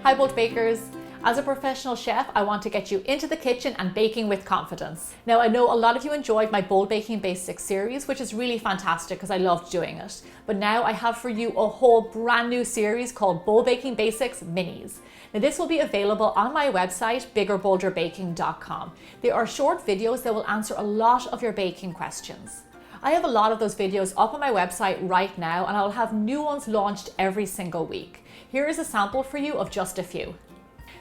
Hi Bold Bakers! As a professional chef, I want to get you into the kitchen and baking with confidence. Now, I know a lot of you enjoyed my Bold Baking Basics series, which is really fantastic because I loved doing it. But now I have for you a whole brand new series called Bold Baking Basics Minis. Now, this will be available on my website, biggerbolderbaking.com. They are short videos that will answer a lot of your baking questions. I have a lot of those videos up on my website right now, and I'll have new ones launched every single week. Here is a sample for you of just a few.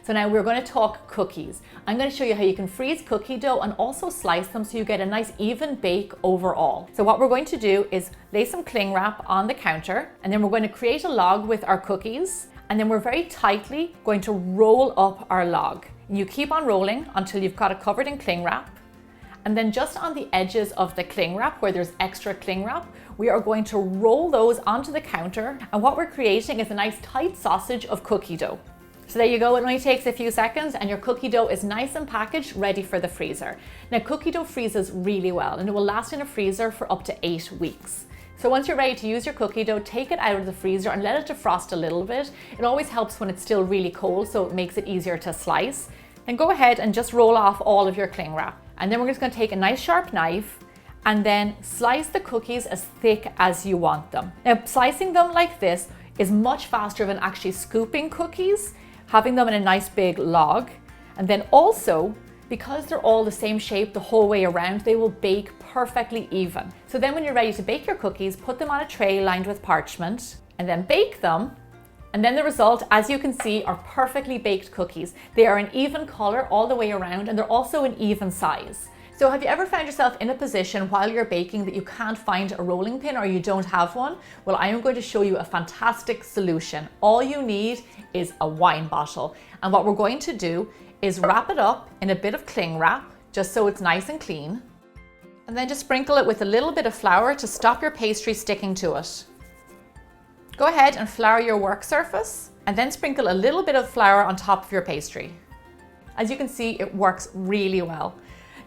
So now we're going to talk cookies. I'm going to show you how you can freeze cookie dough and also slice them so you get a nice even bake overall. So what we're going to do is lay some cling wrap on the counter, and then we're going to create a log with our cookies, and then we're very tightly going to roll up our log. And you keep on rolling until you've got it covered in cling wrap. And then just on the edges of the cling wrap, where there's extra cling wrap, we are going to roll those onto the counter. And what we're creating is a nice tight sausage of cookie dough. So there you go, it only takes a few seconds and your cookie dough is nice and packaged, ready for the freezer. Now, cookie dough freezes really well and it will last in a freezer for up to 8 weeks. So once you're ready to use your cookie dough, take it out of the freezer and let it defrost a little bit. It always helps when it's still really cold, so it makes it easier to slice. Then go ahead and just roll off all of your cling wrap. And then we're just gonna take a nice sharp knife and then slice the cookies as thick as you want them. Now, slicing them like this is much faster than actually scooping cookies, having them in a nice big log. And then also, because they're all the same shape the whole way around, they will bake perfectly even. So then when you're ready to bake your cookies, put them on a tray lined with parchment and then bake them. And then the result, as you can see, are perfectly baked cookies. They are an even color all the way around and they're also an even size. So have you ever found yourself in a position while you're baking that you can't find a rolling pin or you don't have one? Well, I am going to show you a fantastic solution. All you need is a wine bottle. And what we're going to do is wrap it up in a bit of cling wrap, just so it's nice and clean. And then just sprinkle it with a little bit of flour to stop your pastry sticking to it. Go ahead and flour your work surface and then sprinkle a little bit of flour on top of your pastry. As you can see, it works really well.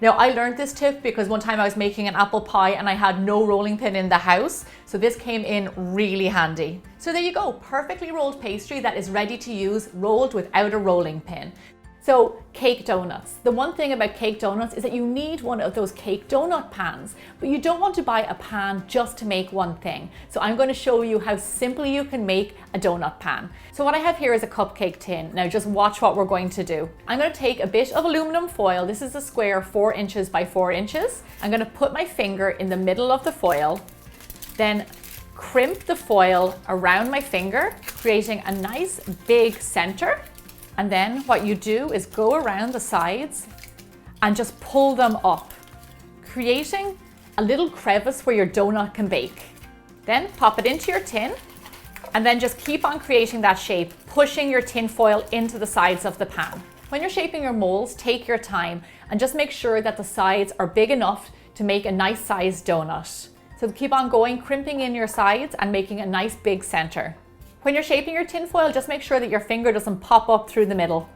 Now, I learned this tip because one time I was making an apple pie and I had no rolling pin in the house. So this came in really handy. So there you go, perfectly rolled pastry that is ready to use, rolled without a rolling pin. So cake donuts. The one thing about cake donuts is that you need one of those cake donut pans, but you don't want to buy a pan just to make one thing. So I'm going to show you how simply you can make a donut pan. So what I have here is a cupcake tin. Now just watch what we're going to do. I'm going to take a bit of aluminum foil. This is a square 4 inches by 4 inches. I'm going to put my finger in the middle of the foil, then crimp the foil around my finger, creating a nice big center. And then what you do is go around the sides and just pull them up, creating a little crevice where your donut can bake. Then pop it into your tin and then just keep on creating that shape, pushing your tin foil into the sides of the pan. When you're shaping your molds, take your time and just make sure that the sides are big enough to make a nice sized donut. So keep on going, crimping in your sides and making a nice big center. When you're shaping your tin foil, just make sure that your finger doesn't pop up through the middle.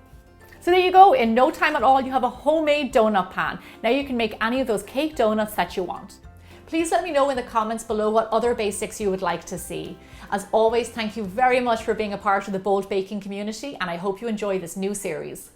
So there you go, in no time at all, you have a homemade donut pan. Now you can make any of those cake donuts that you want. Please let me know in the comments below what other basics you would like to see. As always, thank you very much for being a part of the Bold Baking community, and I hope you enjoy this new series.